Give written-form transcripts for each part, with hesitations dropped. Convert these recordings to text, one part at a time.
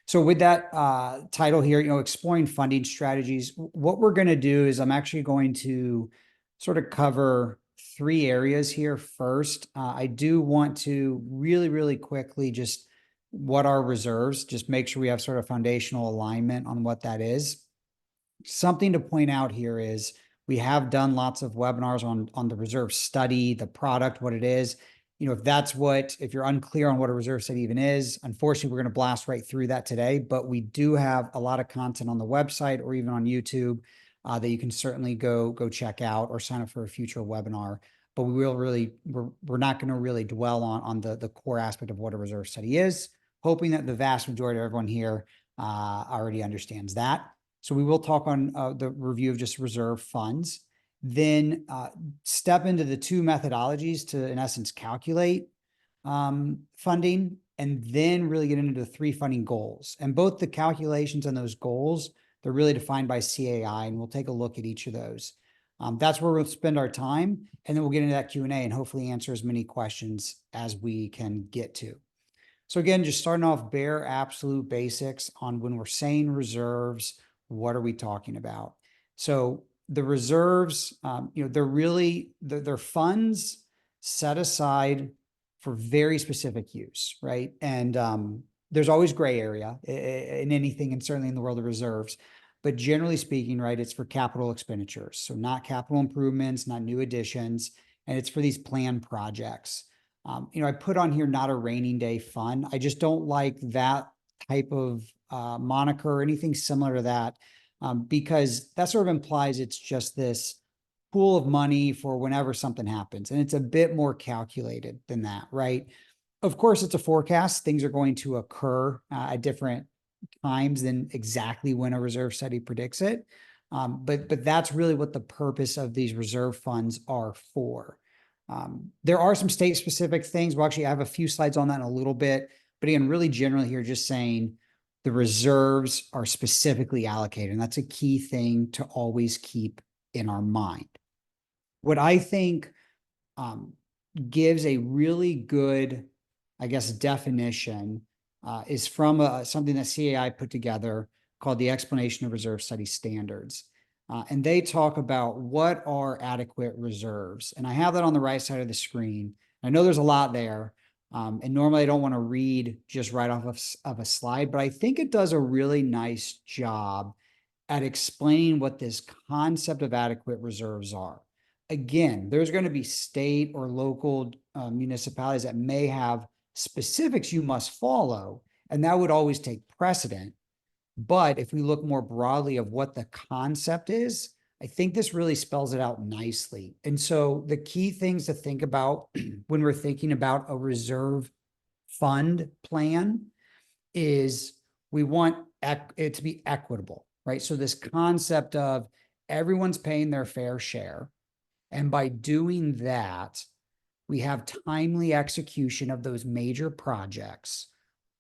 So with that title here, exploring funding strategies, what we're going to do is I'm actually going to sort of cover three areas here first. I do want to really, really quickly just what are reserves, just make sure we have sort of foundational alignment on what that is. Something to point out here is we have done lots of webinars on the reserve study, the product, what it is. If you're unclear on what a reserve study even is, unfortunately, we're going to blast right through that today, but we do have a lot of content on the website or even on YouTube that you can certainly go check out or sign up for a future webinar. But we're not going to really dwell on the core aspect of what a reserve study is, hoping that the vast majority of everyone here already understands that. So we will talk on the review of just reserve funds, then step into the two methodologies to, in essence, calculate funding, and then really get into the three funding goals. And both the calculations and those goals, they're really defined by CAI, and we'll take a look at each of those. That's where we'll spend our time, and then we'll get into that Q&A and hopefully answer as many questions as we can get to. So again, just starting off bare absolute basics on when we're saying reserves, what are we talking about? So the reserves, they're funds set aside for very specific use, right? And there's always gray area in anything, and certainly in the world of reserves. But generally speaking, right, it's for capital expenditures. So not capital improvements, not new additions, and it's for these planned projects. I put on here not a raining day fund. I just don't like that type of moniker or anything similar to that, because that sort of implies it's just this pool of money for whenever something happens. And it's a bit more calculated than that, right? Of course, it's a forecast. Things are going to occur at different times than exactly when a reserve study predicts it. But that's really what the purpose of these reserve funds are for. There are some state-specific things. Well, actually, I have a few slides on that in a little bit. But again, really generally here, just saying the reserves are specifically allocated. And that's a key thing to always keep in our mind. What I think gives a really good, I guess, definition is from something that CAI put together called the Explanation of Reserve Study Standards. And they talk about what are adequate reserves. And I have that on the right side of the screen. I know there's a lot there. And normally I don't want to read just right off of a slide, but I think it does a really nice job at explaining what this concept of adequate reserves are. Again, there's going to be state or local municipalities that may have specifics you must follow, and that would always take precedent. But if we look more broadly of what the concept is, I think this really spells it out nicely. And so the key things to think about when we're thinking about a reserve fund plan is we want it to be equitable, right? So this concept of everyone's paying their fair share. And by doing that, we have timely execution of those major projects,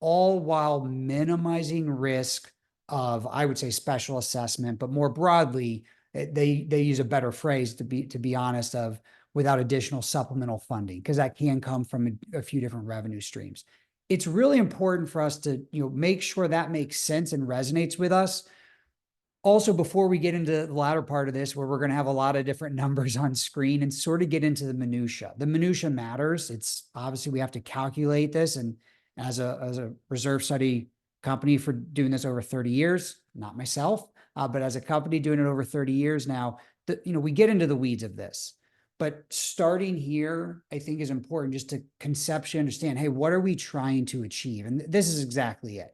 all while minimizing risk of, I would say, special assessment, but more broadly, they use a better phrase, to be honest, of without additional supplemental funding, because that can come from a few different revenue streams. It's really important for us to make sure that makes sense and resonates with us. Also, before we get into the latter part of this, where we're going to have a lot of different numbers on screen and sort of get into the minutia. The minutia matters. It's obviously we have to calculate this, and as a reserve study company for doing this over 30 years, not myself, but as a company doing it over 30 years now, we get into the weeds of this. But starting here, I think, is important just to conceptually understand, hey, what are we trying to achieve? And this is exactly it.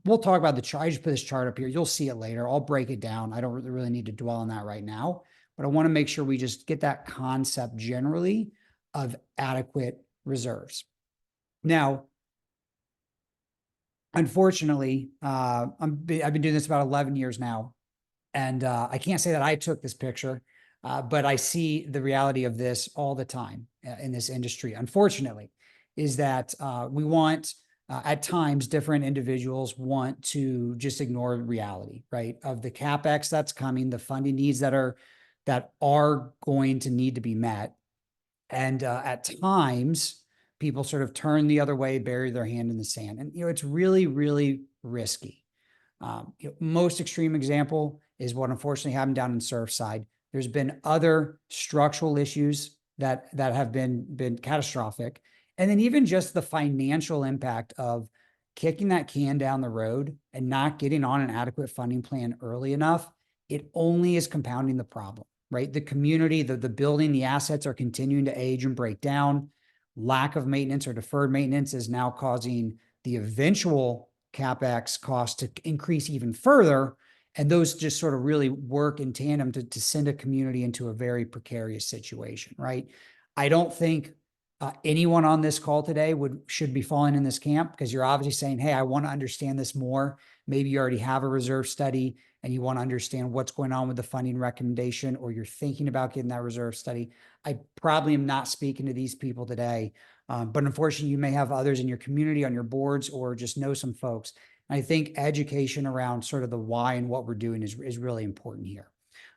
We'll talk about the chart. I just put this chart up here. You'll see it later. I'll break it down. I don't really need to dwell on that right now, but I want to make sure we just get that concept generally of adequate reserves. Now, unfortunately, I've been doing this about 11 years now, and I can't say that I took this picture, but I see the reality of this all the time in this industry, unfortunately, is that we want, at times, different individuals want to just ignore reality, right? Of the CapEx that's coming, the funding needs that are going to need to be met. And at times, people sort of turn the other way, bury their hand in the sand. And, it's really, really risky. Most extreme example is what unfortunately happened down in Surfside. There's been other structural issues that have been catastrophic. And then even just the financial impact of kicking that can down the road and not getting on an adequate funding plan early enough, it only is compounding the problem, right? The community, the building, the assets are continuing to age and break down. Lack of maintenance or deferred maintenance is now causing the eventual CapEx cost to increase even further. And those just sort of really work in tandem to send a community into a very precarious situation, right? I don't think anyone on this call today should be falling in this camp, because you're obviously saying, hey, I want to understand this more. Maybe you already have a reserve study and you want to understand what's going on with the funding recommendation, or you're thinking about getting that reserve study. I probably am not speaking to these people today, but unfortunately, you may have others in your community, on your boards, or just know some folks. I think education around sort of the why and what we're doing is really important here.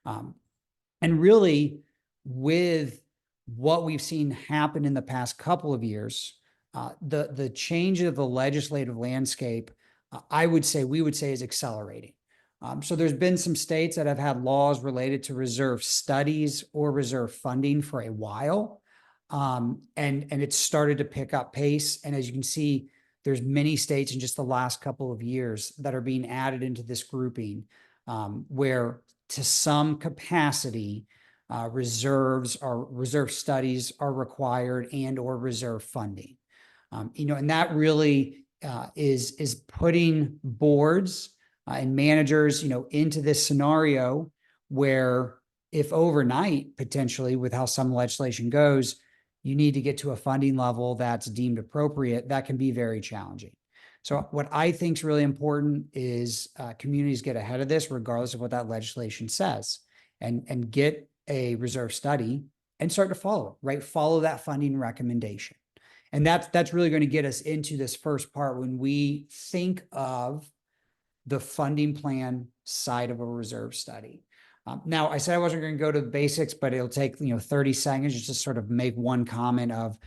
And really, with what we've seen happen in the past couple of years, the change of the legislative landscape, we would say is accelerating. So there's been some states that have had laws related to reserve studies or reserve funding for a while. And it's started to pick up pace. And as you can see, there's many states in just the last couple of years that are being added into this grouping, where to some capacity, reserve studies are required, and or reserve funding. And that really is putting boards and managers, into this scenario where, if overnight, potentially, with how some legislation goes, you need to get to a funding level that's deemed appropriate, that can be very challenging. So what I think is really important is communities get ahead of this, regardless of what that legislation says, and get a reserve study and start to follow it, right? Follow that funding recommendation. And that's really going to get us into this first part when we think of the funding plan side of a reserve study. Now, I said I wasn't going to go to the basics, but it'll take 30 seconds just to sort of make one comment of,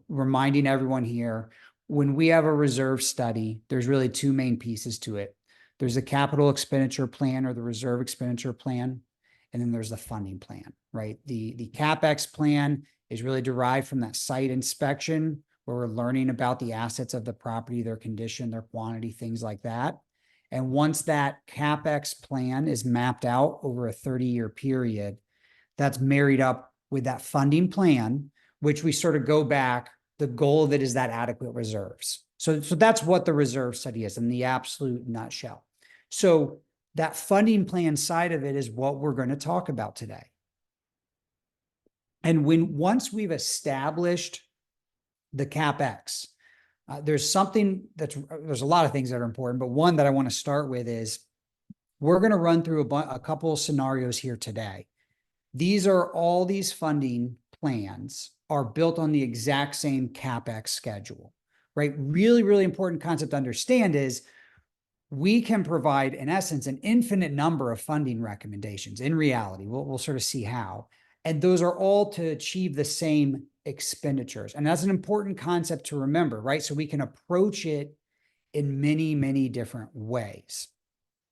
reminding everyone here, when we have a reserve study, there's really two main pieces to it. There's a capital expenditure plan, or the reserve expenditure plan, and then there's the funding plan, right? The CapEx plan is really derived from that site inspection, where we're learning about the assets of the property, their condition, their quantity, things like that. And once that CapEx plan is mapped out over a 30-year period, that's married up with that funding plan, which we sort of go back. The goal of it is that adequate reserves. So that's what the reserve study is in the absolute nutshell. So that funding plan side of it is what we're going to talk about today. And once we've established the CapEx, there's a lot of things that are important, but one that I want to start with is we're going to run through a couple of scenarios here today. All these funding plans are built on the exact same CapEx schedule, right? Really, really important concept to understand is we can provide, in essence, an infinite number of funding recommendations. In reality, we'll sort of see how. And those are all to achieve the same expenditures. And that's an important concept to remember, right? So we can approach it in many, many different ways.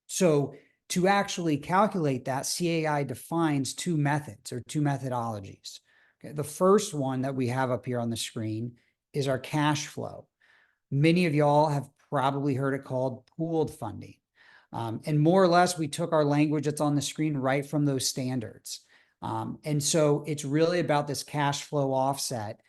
So to actually calculate that, CAI defines two methods, or two methodologies. Okay, the first one that we have up here on the screen is our cash flow. Many of y'all have probably heard it called pooled funding. And more or less, we took our language that's on the screen right from those standards. And so it's really about this cash flow offset.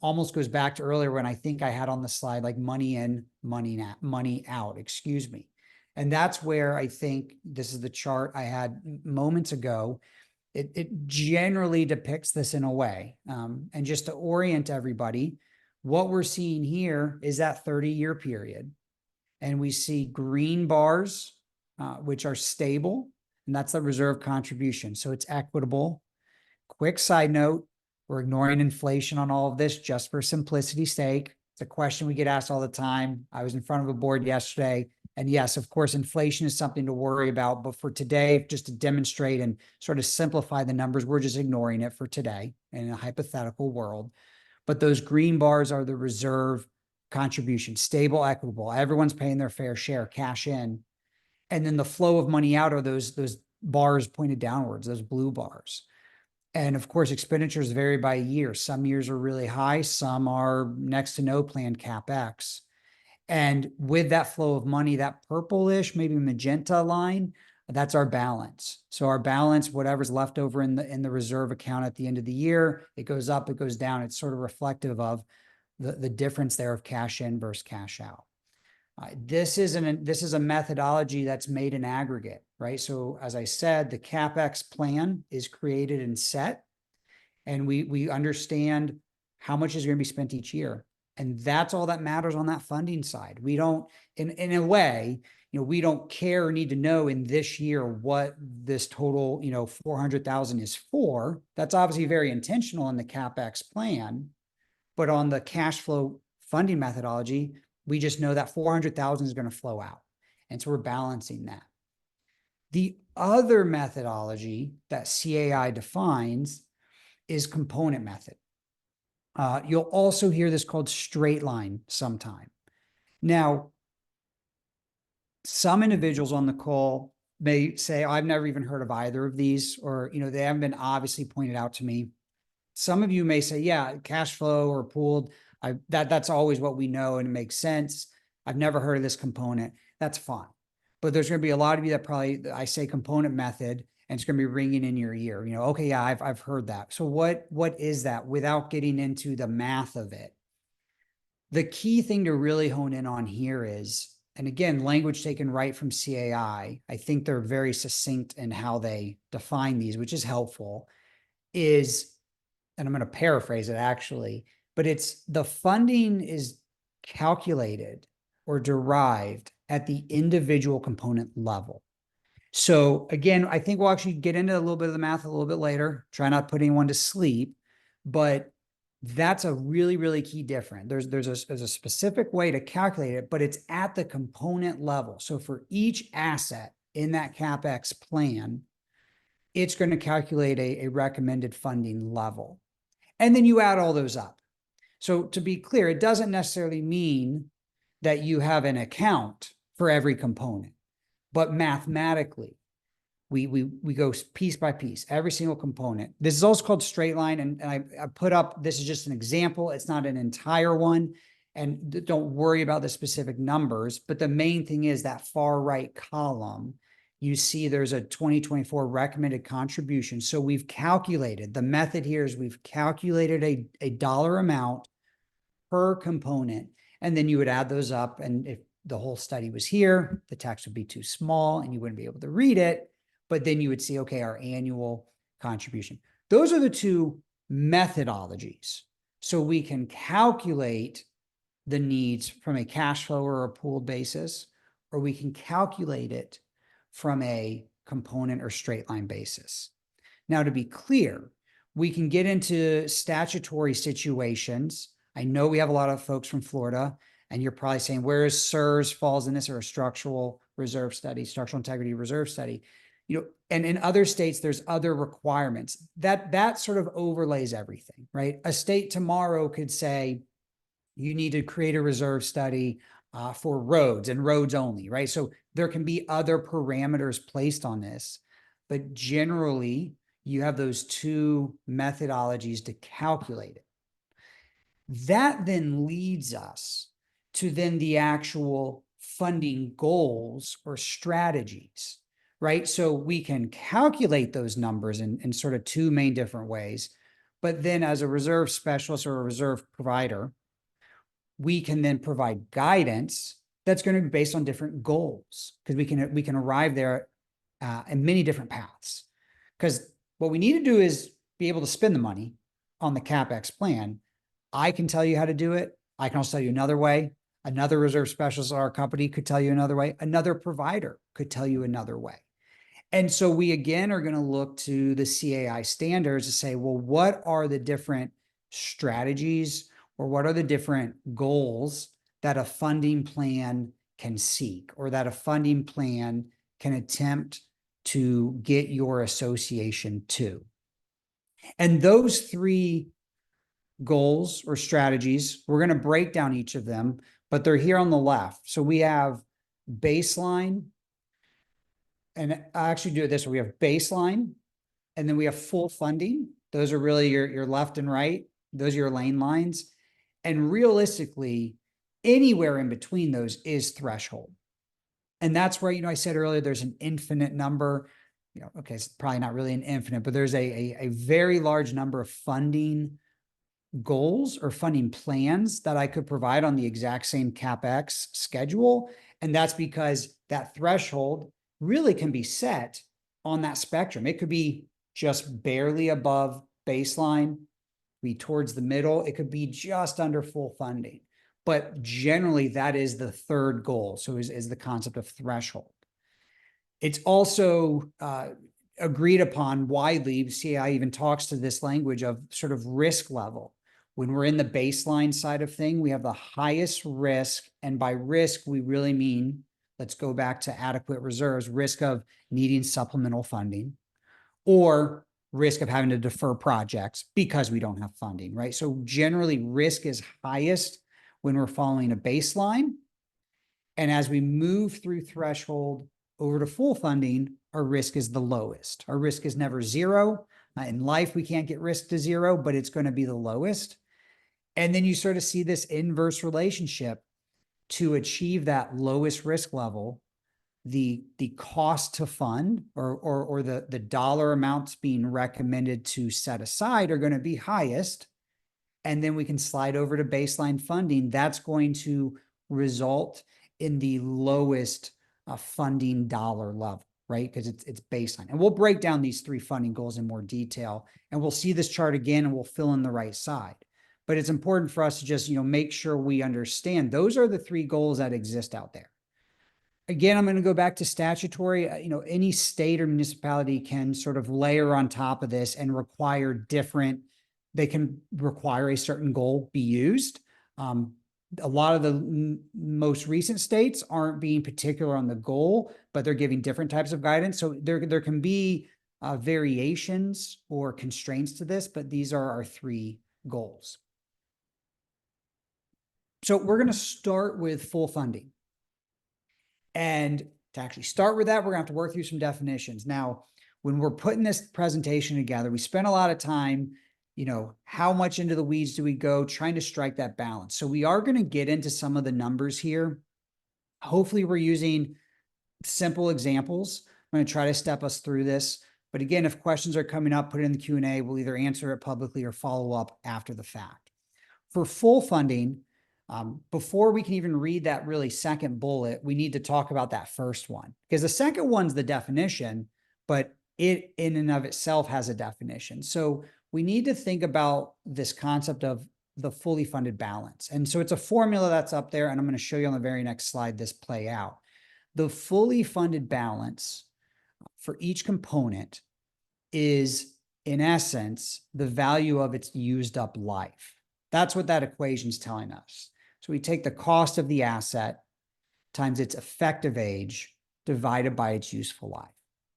Almost goes back to earlier when I think I had on the slide, like money in, money out, excuse me. And that's where I think this is the chart I had moments ago. It generally depicts this in a way. And just to orient everybody, what we're seeing here is that 30-year period. And we see green bars, which are stable, and that's the reserve contribution. So it's equitable. Quick side note, we're ignoring inflation on all of this just for simplicity's sake. It's a question we get asked all the time. I was in front of a board yesterday, and yes, of course, inflation is something to worry about. But for today, just to demonstrate and sort of simplify the numbers, we're just ignoring it for today in a hypothetical world. But those green bars are the reserve contribution, stable, equitable. Everyone's paying their fair share, cash in. And then the flow of money out are those bars pointed downwards, those blue bars. And of course, expenditures vary by year. Some years are really high, some are next to no planned CapEx. And with that flow of money, that purplish, maybe magenta line, that's our balance. So our balance, whatever's left over in the reserve account at the end of the year, it goes up, it goes down. It's sort of reflective of the difference there of cash in versus cash out. This is a methodology that's made in aggregate, right? So as I said, the CapEx plan is created and set, and we understand how much is going to be spent each year. And that's all that matters on that funding side. We don't, in a way, we don't care or need to know in this year what this total, 400,000 is for. That's obviously very intentional in the CapEx plan, but on the cash flow funding methodology, we just know that 400,000 is going to flow out. And so we're balancing that. The other methodology that CAI defines is component method. You'll also hear this called straight line sometime. Now, some individuals on the call may say, I've never even heard of either of these, or, they haven't been obviously pointed out to me. Some of you may say, yeah, cash flow or pooled, that's always what we know and it makes sense. I've never heard of this component. That's fine. But there's going to be a lot of you that probably, I say component method, and it's going to be ringing in your ear. Okay, yeah, I've heard that. So what is that without getting into the math of it? The key thing to really hone in on here is, and again, language taken right from CAI, I think they're very succinct in how they define these, which is helpful, is, and I'm going to paraphrase it actually, but it's the funding is calculated or derived at the individual component level. So again, I think we'll actually get into a little bit of the math a little bit later, try not to put anyone to sleep, but that's a really, really key difference. There's a specific way to calculate it, but it's at the component level. So for each asset in that CapEx plan, it's going to calculate a recommended funding level. And then you add all those up. So to be clear, it doesn't necessarily mean that you have an account for every component, but mathematically, we go piece by piece, every single component. This is also called straight line. And I put up, this is just an example. It's not an entire one. And don't worry about the specific numbers. But the main thing is that far right column, you see there's a 2024 recommended contribution. So we've calculated, the method here is we've calculated a dollar amount per component. And then you would add those up. And if the whole study was here, the text would be too small and you wouldn't be able to read it. But then you would see, okay, our annual contribution. Those are the two methodologies. So we can calculate the needs from a cash flow or a pooled basis, or we can calculate it from a component or straight line basis. Now, to be clear, we can get into statutory situations. I know we have a lot of folks from Florida, and you're probably saying, where is SIRS falls in this, or a structural reserve study, structural integrity reserve study? And in other states, there's other requirements that sort of overlays everything, right? A state tomorrow could say, you need to create a reserve study for roads and roads only, right? So there can be other parameters placed on this, but generally you have those two methodologies to calculate it. That then leads us to then the actual funding goals or strategies, right? So we can calculate those numbers in sort of two main different ways, but then as a reserve specialist or a reserve provider, we can then provide guidance that's going to be based on different goals, because we can arrive there in many different paths. Because what we need to do is be able to spend the money on the CapEx plan. I can tell you how to do it. I can also tell you another way. Another reserve specialist or our company could tell you another way. Another provider could tell you another way. And so we, again, are going to look to the CAI standards to say, well, what are the different strategies or what are the different goals that a funding plan can seek, or that a funding plan can attempt to get your association to? And those three goals or strategies. We're going to break down each of them, but they're here on the left. So we have baseline, and I actually do it this way. We have baseline, and then we have full funding. Those are really your left and right. Those are your lane lines. And realistically, anywhere in between those is threshold. And that's where, I said earlier, there's an infinite number. Okay, it's probably not really an infinite, but there's a very large number of funding goals or funding plans that I could provide on the exact same CapEx schedule. And that's because that threshold really can be set on that spectrum. It could be just barely above baseline, be towards the middle. It could be just under full funding. But generally, that is the third goal. So is the concept of threshold. It's also agreed upon widely. CAI even talks to this language of sort of risk level. When we're in the baseline side of thing, we have the highest risk. And by risk, we really mean, let's go back to adequate reserves, risk of needing supplemental funding or risk of having to defer projects because we don't have funding, right? So generally, risk is highest when we're following a baseline. And as we move through threshold over to full funding, our risk is the lowest. Our risk is never zero. In life, we can't get risk to zero, but it's going to be the lowest. And then you sort of see this inverse relationship to achieve that lowest risk level. The cost to fund or the dollar amounts being recommended to set aside are going to be highest. And then we can slide over to baseline funding. That's going to result in the lowest funding dollar level, right? Because it's baseline. And we'll break down these three funding goals in more detail. And we'll see this chart again and we'll fill in the right side. But it's important for us to just, make sure we understand those are the three goals that exist out there. Again, I'm going to go back to statutory. Any state or municipality can sort of layer on top of this and require different, they can require a certain goal be used. A lot of the most recent states aren't being particular on the goal, but they're giving different types of guidance. So there can be variations or constraints to this, but these are our three goals. So we're going to start with full funding. And to actually start with that, we're going to have to work through some definitions. Now, when we're putting this presentation together, we spent a lot of time, how much into the weeds do we go trying to strike that balance? So we are going to get into some of the numbers here. Hopefully we're using simple examples. I'm going to try to step us through this. But again, if questions are coming up, put it in the Q&A. We'll either answer it publicly or follow up after the fact. For full funding, before we can even read that really second bullet, we need to talk about that first one, because the second one's the definition, but it in and of itself has a definition. So we need to think about this concept of the fully funded balance. And so it's a formula that's up there, and I'm going to show you on the very next slide this play out. The fully funded balance for each component is, in essence, the value of its used up life. That's what that equation is telling us. So we take the cost of the asset times its effective age divided by its useful life.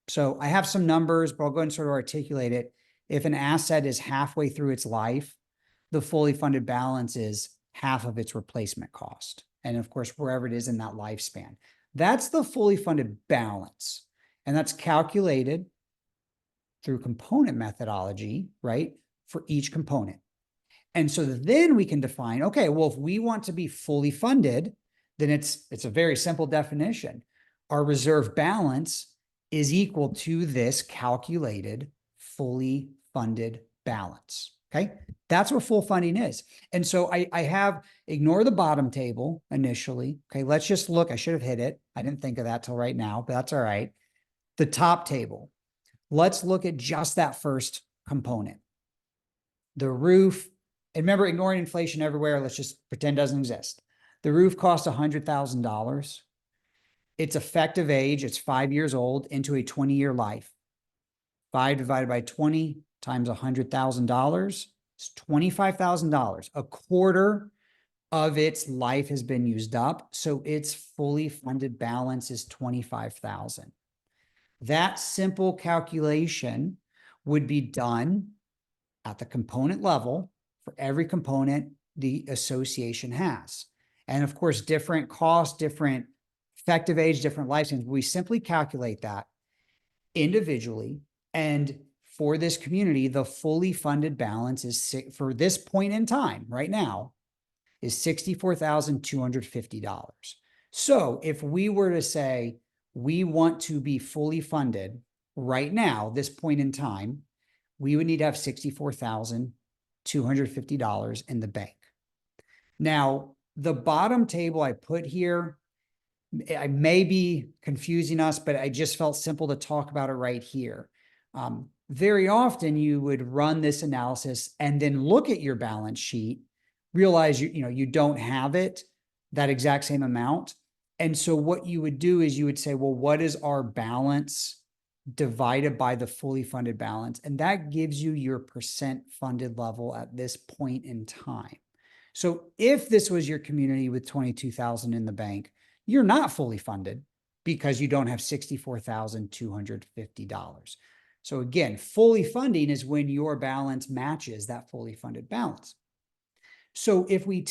So I have some numbers, but I'll go ahead and sort of articulate it. If an asset is halfway through its life, the fully funded balance is half of its replacement cost. And of course, wherever it is in that lifespan. That's the fully funded balance. And that's calculated through component methodology, right, for each component. And so then we can define, okay, well, if we want to be fully funded, then it's a very simple definition. Our reserve balance is equal to this calculated fully funded balance. Okay, that's what full funding is. And so I have, ignore the bottom table initially. Okay, let's just look. I should have hit it. I didn't think of that till right now, but that's all right. The top table. Let's look at just that first component. The roof. And remember, ignoring inflation everywhere, let's just pretend it doesn't exist. The roof costs $100,000. Its effective age, it's 5 years old into a 20-year life. 5 divided by 20 times $100,000 is $25,000. A quarter of its life has been used up, so its fully funded balance is $25,000. That simple calculation would be done at the component level for every component the association has. And of course, different costs, different effective age, different lifespans. We simply calculate that individually. And for this community, the fully funded balance is, for this point in time right now, is $64,250. So if we were to say we want to be fully funded right now, this point in time, we would need to have $64,250 in the bank. Now, the bottom table I put here, I may be confusing us, but I just felt simple to talk about it right here. Very often you would run this analysis and then look at your balance sheet, realize you don't have it, that exact same amount. And so what you would do is you would say, well, what is our balance divided by the fully funded balance? And that gives you your percent funded level at this point in time. So if this was your community with 22,000 in the bank, you're not fully funded because you don't have $64,250. So again, fully funding is when your balance matches that fully funded balance. So if I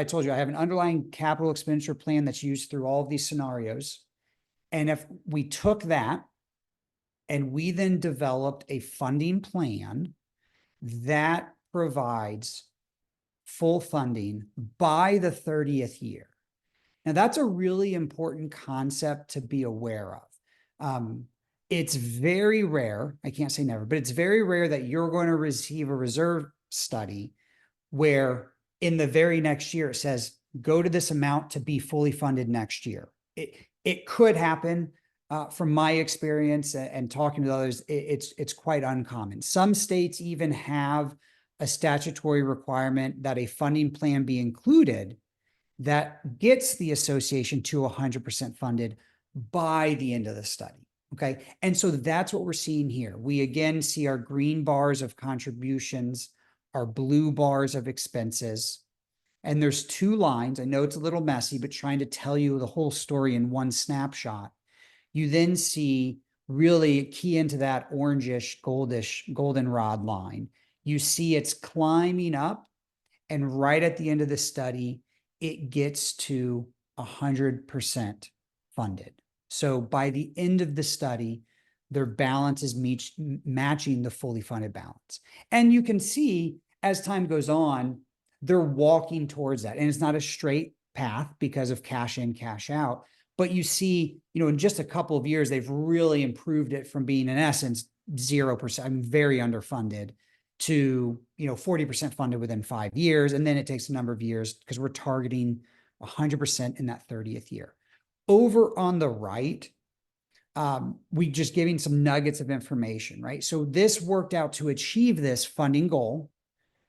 told you I have an underlying capital expenditure plan that's used through all of these scenarios. And if we took that and we then developed a funding plan that provides full funding by the 30th year. Now, that's a really important concept to be aware of. It's very rare, I can't say never, but it's very rare that you're going to receive a reserve study where in the very next year it says, go to this amount to be fully funded next year. It could happen. From my experience and talking to others, it's quite uncommon. Some states even have a statutory requirement that a funding plan be included that gets the association to 100% funded by the end of the study. Okay. And so that's what we're seeing here. We again see our green bars of contributions, our blue bars of expenses. And there's two lines. I know it's a little messy, but trying to tell you the whole story in one snapshot. You then see really key into that orangish, goldenrod line. You see it's climbing up, and right at the end of the study, it gets to 100% funded. So by the end of the study, their balance is matching the fully funded balance. And you can see as time goes on, they're walking towards that. And it's not a straight path because of cash in, cash out. But you see, in just a couple of years, they've really improved it from being, in essence, 0%, I'm very underfunded, to 40% funded within 5 years. And then it takes a number of years because we're targeting 100% in that 30th year. Over on the right, we just giving some nuggets of information, right? So this worked out to achieve this funding goal,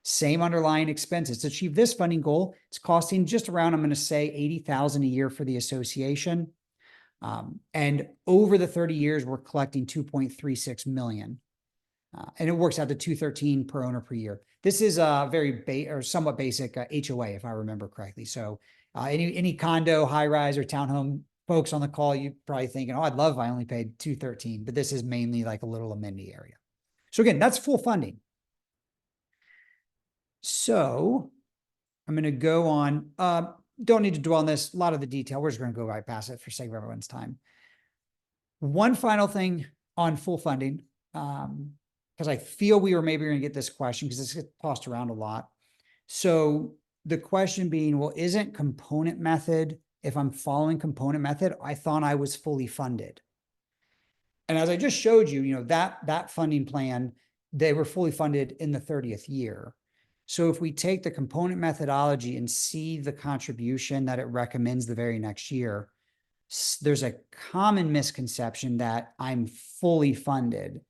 same underlying expenses. To achieve this funding goal, it's costing just around, I'm going to say, $80,000 a year for the association. And over the 30 years, we're collecting $2.36 million. And it works out to $213 per owner per year. This is a very somewhat basic HOA, if I remember correctly. So any condo, high rise, or townhome folks on the call, you probably thinking, oh, I'd love if I only paid $213, but this is mainly like a little amenity area. So again, that's full funding. So I'm going to go on. Don't need to dwell on this. A lot of the detail, we're just going to go right past it for sake of everyone's time. One final thing on full funding, because I feel we were maybe going to get this question because this gets tossed around a lot. So the question being, well, isn't component method, if I'm following component method, I thought I was fully funded. And as I just showed you, that funding plan, they were fully funded in the 30th year. So if we take the component methodology and see the contribution that it recommends the very next year, there's a common misconception that I'm fully funded.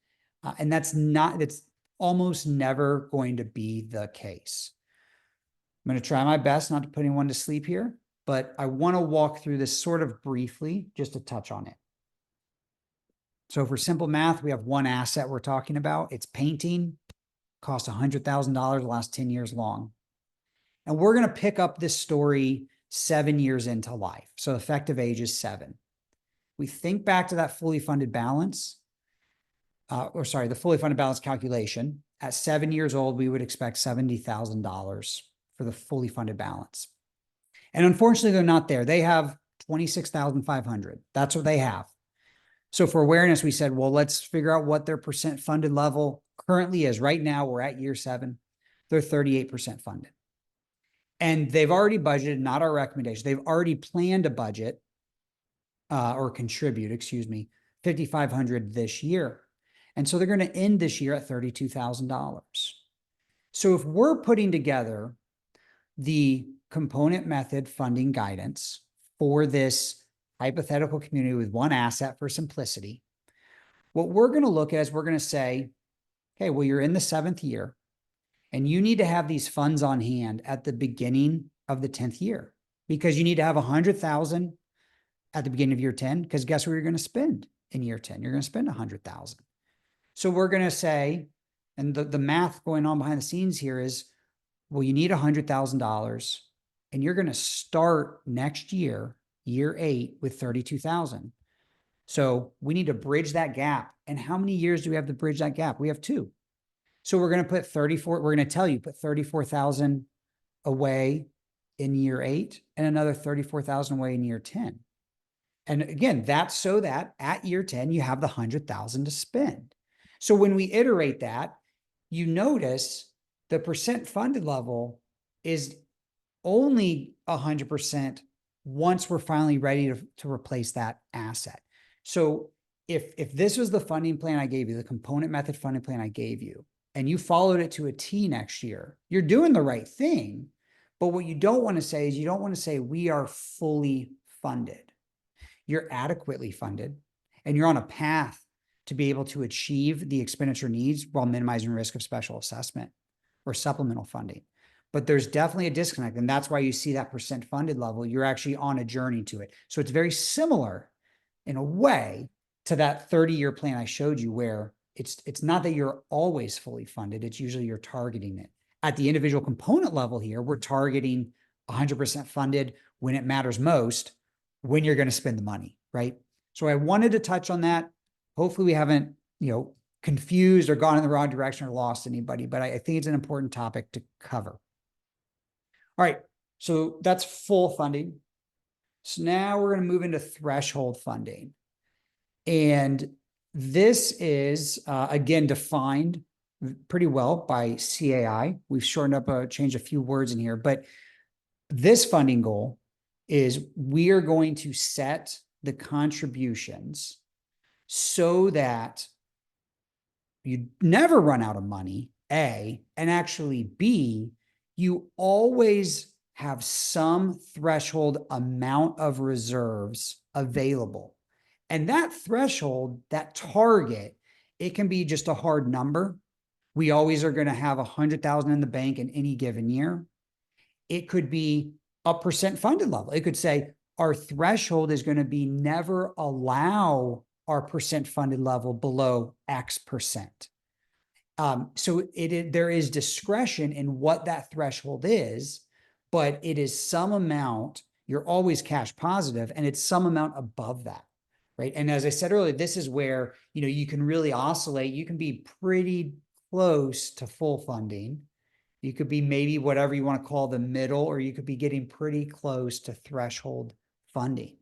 And that's almost never going to be the case. I'm going to try my best not to put anyone to sleep here, but I want to walk through this sort of briefly just to touch on it. So for simple math, we have one asset we're talking about. It's painting, costs $100,000, lasts 10 years long. And we're going to pick up this story 7 years into life. So effective age is 7. We think back to that fully funded balance, the fully funded balance calculation. at 7 years old, we would expect $70,000 for the fully funded balance. And unfortunately, they're not there. They have 26,500. That's what they have. So for awareness, we said, well, let's figure out what their percent funded level currently is. Right now, we're at year 7. They're 38% funded. And they've already budgeted, not our recommendation. They've already planned a budget or contribute, excuse me, $5,500 this year. And so they're going to end this year at $32,000. So if we're putting together the component method funding guidance for this hypothetical community with one asset for simplicity, what we're going to look at is we're going to say, okay, well, you're in the 7th year and you need to have these funds on hand at the beginning of the 10th year, because you need to have 100,000 at the beginning of year 10, because guess what you're going to spend in year 10? You're going to spend 100,000. So we're going to say, and the math going on behind the scenes here is, well, you need $100,000 and you're going to start next year, year 8, with 32,000. So we need to bridge that gap. And how many years do we have to bridge that gap? We have 2. So we're going to put 34, we're going to tell you, put 34,000 away in year 8 and another 34,000 away in year 10. And again, that's so that at year 10, you have the 100,000 to spend. So when we iterate that, you notice the percent funded level is only 100% once we're finally ready to replace that asset. So if this was the funding plan I gave you, the component method funding plan I gave you, and you followed it to a T next year, you're doing the right thing. But what you don't want to say is you don't want to say we are fully funded. You're adequately funded, and you're on a path to be able to achieve the expenditure needs while minimizing risk of special assessment or supplemental funding. But there's definitely a disconnect, and that's why you see that percent funded level. You're actually on a journey to it. So it's very similar in a way to that 30-year plan I showed you, where it's not that you're always fully funded. It's usually you're targeting it. At the individual component level here, we're targeting 100% funded when it matters most, when you're going to spend the money, right? So I wanted to touch on that. Hopefully we haven't, confused or gone in the wrong direction or lost anybody, but I think it's an important topic to cover. All right, so that's full funding. So now we're going to move into threshold funding. And this is, again, defined pretty well by CAI. We've shortened up, changed a few words in here, but this funding goal is we are going to set the contributions so that you never run out of money, A, and actually B, you always have some threshold amount of reserves available. And that threshold, that target, it can be just a hard number. We always are going to have 100,000 in the bank in any given year. It could be a percent funded level. It could say our threshold is going to be never allow our percent funded level below X percent. So there is discretion in what that threshold is, but it is some amount. You're always cash positive, and it's some amount above that, right? And as I said earlier, this is where you can really oscillate. You can be pretty close to full funding. You could be maybe whatever you want to call the middle, or you could be getting pretty close to threshold funding.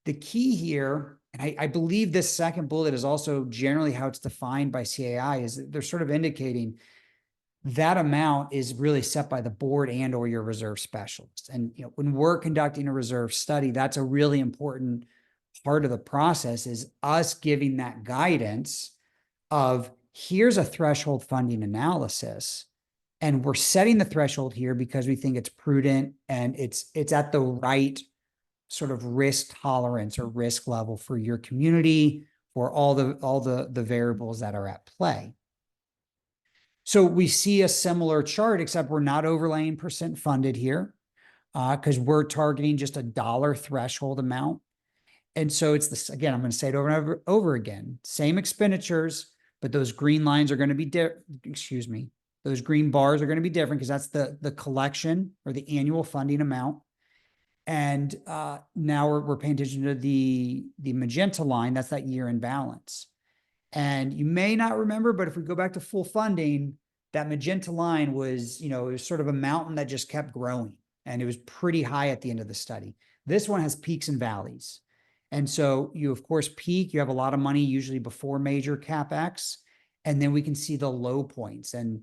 The key here, and I believe this second bullet is also generally how it's defined by CAI, is that they're sort of indicating that amount is really set by the board and or your reserve specialist. And when we're conducting a reserve study, that's a really important part of the process, is us giving that guidance of here's a threshold funding analysis. And we're setting the threshold here because we think it's prudent and it's at the right sort of risk tolerance or risk level for your community, for all the variables that are at play. So we see a similar chart, except we're not overlaying percent funded here because we're targeting just a dollar threshold amount. And so it's this, again, I'm going to say it over and over again, same expenditures, but those green lines are going to be those green bars are going to be different because that's the collection or the annual funding amount. And now we're paying attention to the magenta line. That's that year in balance. And you may not remember, but if we go back to full funding, that magenta line was, it was sort of a mountain that just kept growing, and it was pretty high at the end of the study. This one has peaks and valleys. And so you, of course, peak, you have a lot of money usually before major CapEx, and then we can see the low points. And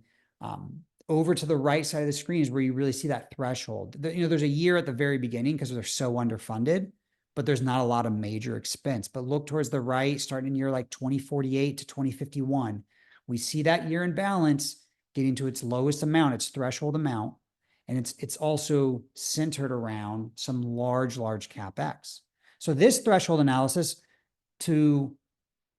over to the right side of the screen is where you really see that threshold. There's a year at the very beginning because they're so underfunded, but there's not a lot of major expense. But look towards the right, starting in year like 2048 to 2051, we see that year in balance getting to its lowest amount, its threshold amount. And it's also centered around some large CapEx. So this threshold analysis, to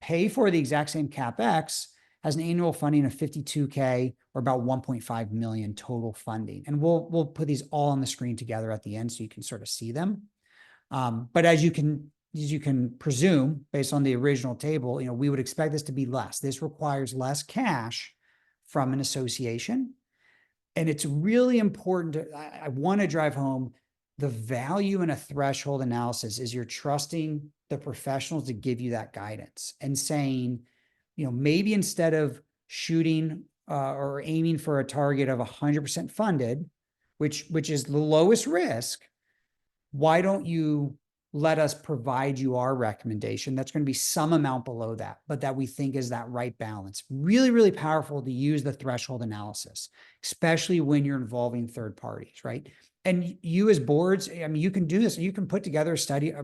pay for the exact same CapEx, has an annual funding of $52K, or about 1.5 million total funding. And we'll put these all on the screen together at the end so you can sort of see them. But as you can presume, based on the original table, we would expect this to be less. This requires less cash from an association. And it's really important I want to drive home the value in a threshold analysis is you're trusting the professionals to give you that guidance and saying, maybe instead of shooting or aiming for a target of 100% funded, which is the lowest risk, why don't you let us provide you our recommendation that's going to be some amount below that, but that we think is that right balance. Really, really powerful to use the threshold analysis, especially when you're involving third parties, right? And you as boards, you can do this. You can put together a study,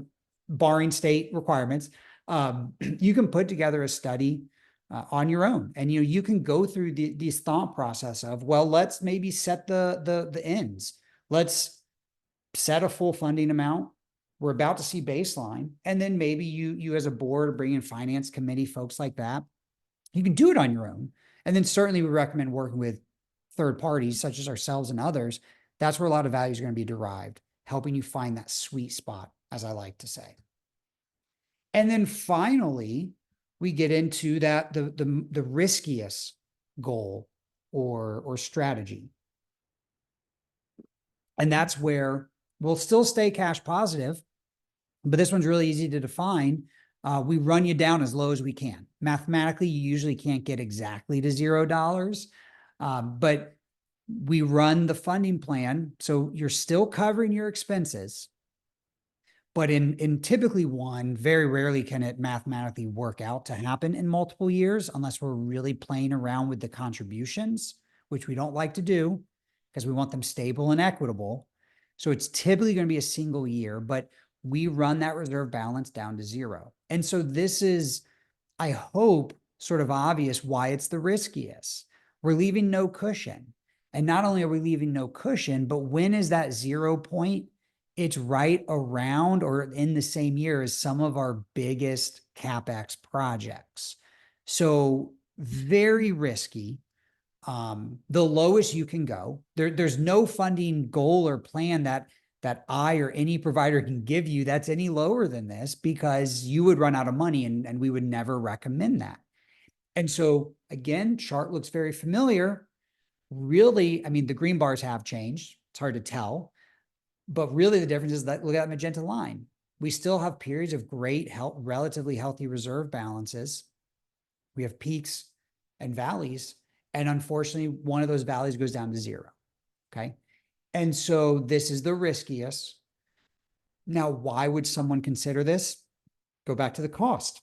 barring state requirements. You can put together a study on your own, and you can go through these thought process of, well, let's maybe set the ends. Let's set a full funding amount. We're about to see baseline. And then maybe you as a board, bring in finance committee, folks like that. You can do it on your own. And then certainly we recommend working with third parties such as ourselves and others. That's where a lot of value is going to be derived, helping you find that sweet spot, as I like to say. And then finally, we get into the riskiest goal or strategy. And that's where we'll still stay cash positive, but this one's really easy to define. We run you down as low as we can. Mathematically, you usually can't get exactly to $0, but we run the funding plan. So you're still covering your expenses, but in typically one, very rarely can it mathematically work out to happen in multiple years, unless we're really playing around with the contributions, which we don't like to do because we want them stable and equitable. So it's typically going to be a single year, but we run that reserve balance down to zero. And so this is, I hope, sort of obvious why it's the riskiest. We're leaving no cushion. And not only are we leaving no cushion, but when is that 0 point? It's right around or in the same year as some of our biggest CapEx projects. So very risky. The lowest you can go. There's no funding goal or plan that I or any provider can give you that's any lower than this, because you would run out of money, and we would never recommend that. And so again, chart looks very familiar. Really, the green bars have changed. It's hard to tell, but really the difference is that look at that magenta line. We still have periods of great health, relatively healthy reserve balances. We have peaks and valleys. And unfortunately, one of those valleys goes down to zero. Okay. And so this is the riskiest. Now, why would someone consider this? Go back to the cost.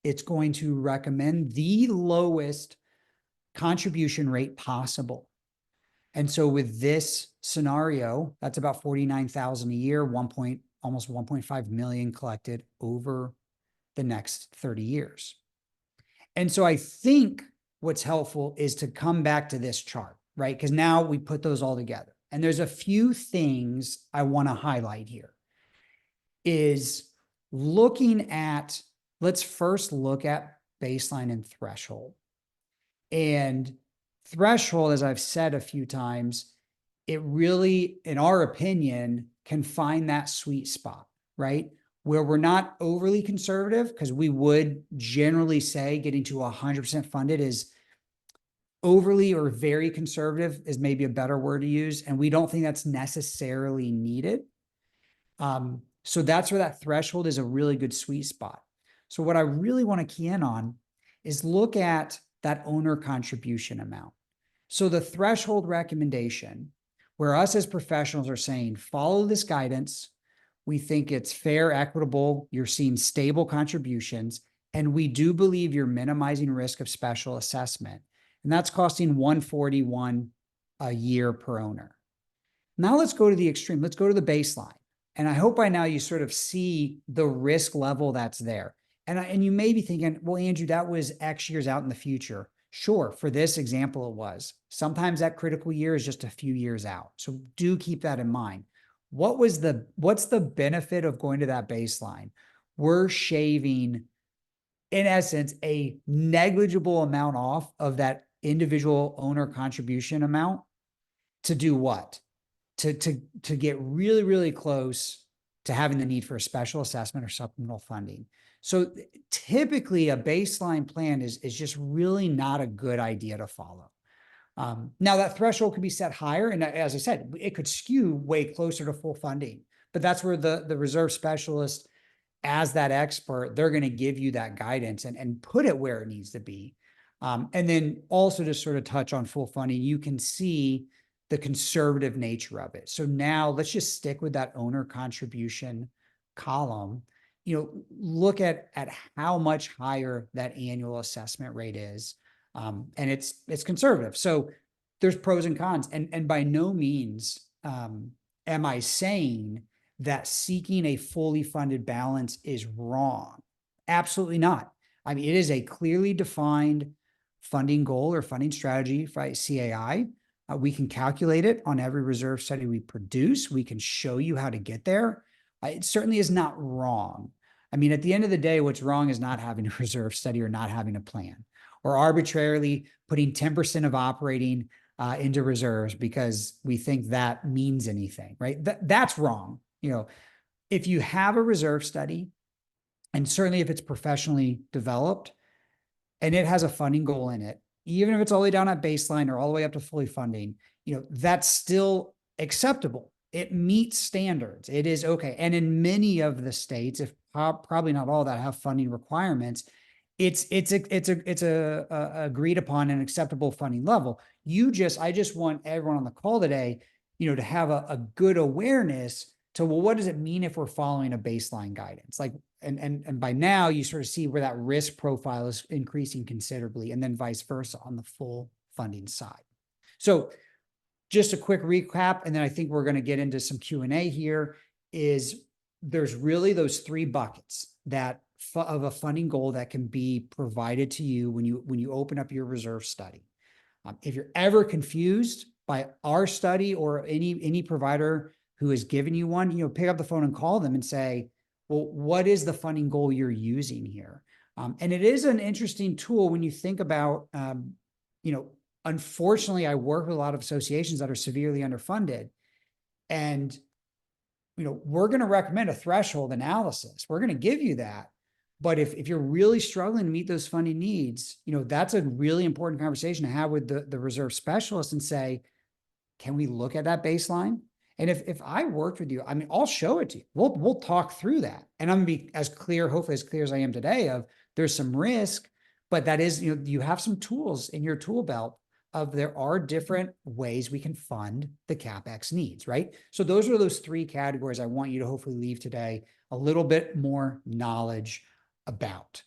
It's going to recommend the lowest contribution rate possible. And so with this scenario, that's about $49,000 a year, almost 1.5 million collected over the next 30 years. And so I think what's helpful is to come back to this chart, right? Because now we put those all together. And there's a few things I want to highlight here. Is looking at, let's first look at baseline and threshold. And threshold, as I've said a few times, it really, in our opinion, can find that sweet spot, right? Where we're not overly conservative, because we would generally say getting to 100% funded is overly or very conservative is maybe a better word to use. And we don't think that's necessarily needed. So that's where that threshold is a really good sweet spot. So what I really want to key in on is look at that owner contribution amount. So the threshold recommendation, where us as professionals are saying, follow this guidance. We think it's fair, equitable. You're seeing stable contributions. And we do believe you're minimizing risk of special assessment. And that's costing $141 a year per owner. Now let's go to the extreme. Let's go to the baseline. And I hope by now you sort of see the risk level that's there. And you may be thinking, well, Andrew, that was X years out in the future. Sure, for this example, it was. Sometimes that critical year is just a few years out. So do keep that in mind. What's the benefit of going to that baseline? We're shaving, in essence, a negligible amount off of that individual owner contribution amount to do what? To get really, really close to having the need for a special assessment or supplemental funding. So typically a baseline plan is just really not a good idea to follow. Now that threshold could be set higher. And as I said, it could skew way closer to full funding, but that's where the reserve specialist, as that expert, they're going to give you that guidance and put it where it needs to be. And then also to sort of touch on full funding, you can see the conservative nature of it. So now let's just stick with that owner contribution column. Look at how much higher that annual assessment rate is. And it's conservative. So there's pros and cons. And by no means am I saying that seeking a fully funded balance is wrong. Absolutely not. I mean, it is a clearly defined funding goal or funding strategy for CAI. We can calculate it on every reserve study we produce. We can show you how to get there. It certainly is not wrong. I mean, at the end of the day, what's wrong is not having a reserve study or not having a plan, or arbitrarily putting 10% of operating into reserves because we think that means anything, right? That's wrong. If you have a reserve study, and certainly if it's professionally developed and it has a funding goal in it, even if it's all the way down at baseline or all the way up to fully funding, that's still acceptable. It meets standards. It is okay. And in many of the states, if probably not all that have funding requirements, it's a agreed upon and acceptable funding level. I just want everyone on the call today, to have a good awareness to, well, what does it mean if we're following a baseline guidance? And by now you sort of see where that risk profile is increasing considerably, and then vice versa on the full funding side. So just a quick recap, and then I think we're going to get into some Q&A here. There's really those three buckets of a funding goal that can be provided to you when you open up your reserve study. If you're ever confused by our study or any provider who has given you one, pick up the phone and call them and say, well, what is the funding goal you're using here? And it is an interesting tool when you think about, unfortunately, I work with a lot of associations that are severely underfunded. And, we're going to recommend a threshold analysis. We're going to give you that. But if you're really struggling to meet those funding needs, that's a really important conversation to have with the reserve specialist and say, can we look at that baseline? And if I worked with you, I mean, I'll show it to you. We'll talk through that. And I'm going to be hopefully as clear as I am today, of there's some risk, but that is, you have some tools in your tool belt of there are different ways we can fund the CapEx needs, right? So those are those three categories I want you to hopefully leave today a little bit more knowledge about.